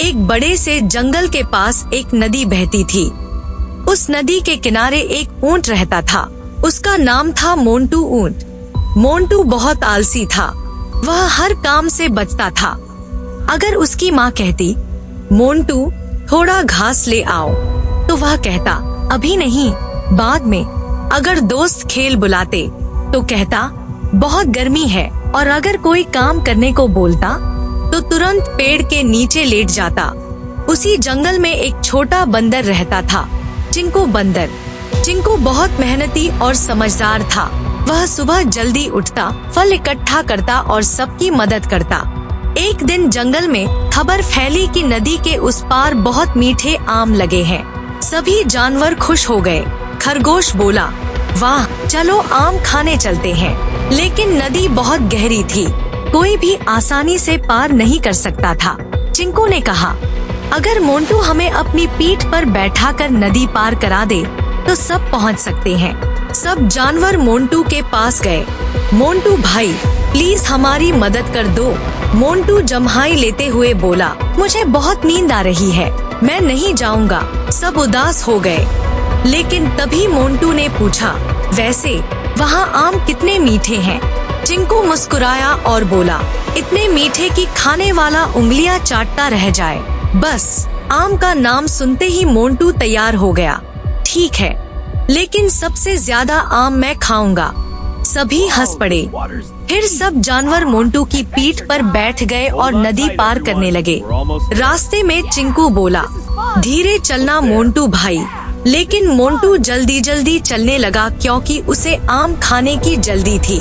एक बड़े से जंगल के पास एक नदी बहती थी। उस नदी के किनारे एक ऊंट रहता था। उसका नाम था मोंटू ऊंट। मोंटू बहुत आलसी था। वह हर काम से बचता था। अगर उसकी माँ कहती, मोंटू थोड़ा घास ले आओ, तो वह कहता, अभी नहीं, बाद में। अगर दोस्त खेल बुलाते तो कहता, बहुत गर्मी है। और अगर कोई काम करने को बोलता तो तुरंत पेड़ के नीचे लेट जाता। उसी जंगल में एक छोटा बंदर रहता था, चिंकू बंदर। चिंकू बहुत मेहनती और समझदार था। वह सुबह जल्दी उठता, फल इकट्ठा करता और सबकी मदद करता। एक दिन जंगल में खबर फैली कि नदी के उस पार बहुत मीठे आम लगे हैं। सभी जानवर खुश हो गए। खरगोश बोला, वाह, चलो आम खाने चलते हैं। लेकिन नदी बहुत गहरी थी, कोई भी आसानी से पार नहीं कर सकता था। चिंकू ने कहा, अगर मोंटू हमें अपनी पीठ पर बैठाकर नदी पार करा दे तो सब पहुंच सकते हैं। सब जानवर मोंटू के पास गए। मोंटू भाई, प्लीज हमारी मदद कर दो। मोंटू जम्हाई लेते हुए बोला, मुझे बहुत नींद आ रही है, मैं नहीं जाऊंगा। सब उदास हो गए। लेकिन तभी मोंटू ने पूछा, वैसे वहाँ आम कितने मीठे हैं? चिंकू मुस्कुराया और बोला, इतने मीठे कि खाने वाला उंगलियां चाटता रह जाए। बस आम का नाम सुनते ही मोंटू तैयार हो गया। ठीक है, लेकिन सबसे ज्यादा आम मैं खाऊंगा। सभी हंस पड़े। फिर सब जानवर मोंटू की पीठ पर बैठ गए और नदी पार करने लगे। रास्ते में चिंकू बोला, धीरे चलना मोंटू भाई। लेकिन मोंटू जल्दी जल्दी चलने लगा क्योंकि उसे आम खाने की जल्दी थी।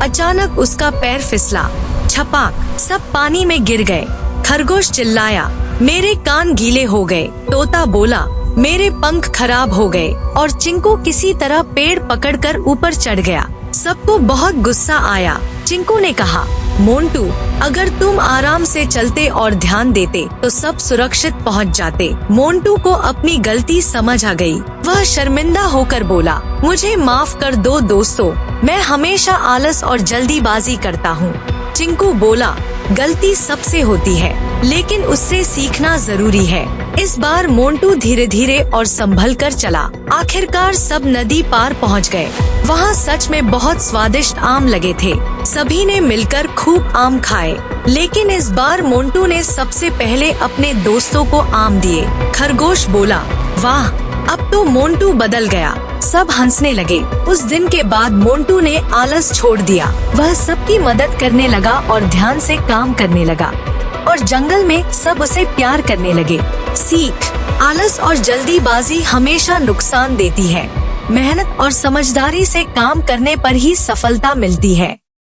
अचानक उसका पैर फिसला। छपाक, सब पानी में गिर गए। खरगोश चिल्लाया, मेरे कान गीले हो गए। तोता बोला, मेरे पंख खराब हो गए। और चिंकू किसी तरह पेड़ पकड़कर ऊपर चढ़ गया। सबको बहुत गुस्सा आया। चिंकू ने कहा, मोंटू, अगर तुम आराम से चलते और ध्यान देते तो सब सुरक्षित पहुंच जाते। मोंटू को अपनी गलती समझ आ गई। वह शर्मिंदा होकर बोला, मुझे माफ कर दो दोस्तों, मैं हमेशा आलस और जल्दीबाजी करता हूँ। चिंकू बोला, गलती सबसे होती है, लेकिन उससे सीखना जरूरी है। इस बार मोंटू धीरे धीरे और संभल कर चला। आखिरकार सब नदी पार पहुंच गए। वहाँ सच में बहुत स्वादिष्ट आम लगे थे। सभी ने मिलकर खूब आम खाए। लेकिन इस बार मोंटू ने सबसे पहले अपने दोस्तों को आम दिए। खरगोश बोला, वाह, अब तो मोंटू बदल गया। सब हंसने लगे। उस दिन के बाद मोंटू ने आलस छोड़ दिया। वह सबकी मदद करने लगा और ध्यान से काम करने लगा। और जंगल में सब उसे प्यार करने लगे। सीख, आलस और जल्दीबाजी हमेशा नुकसान देती है। मेहनत और समझदारी से काम करने पर ही सफलता मिलती है।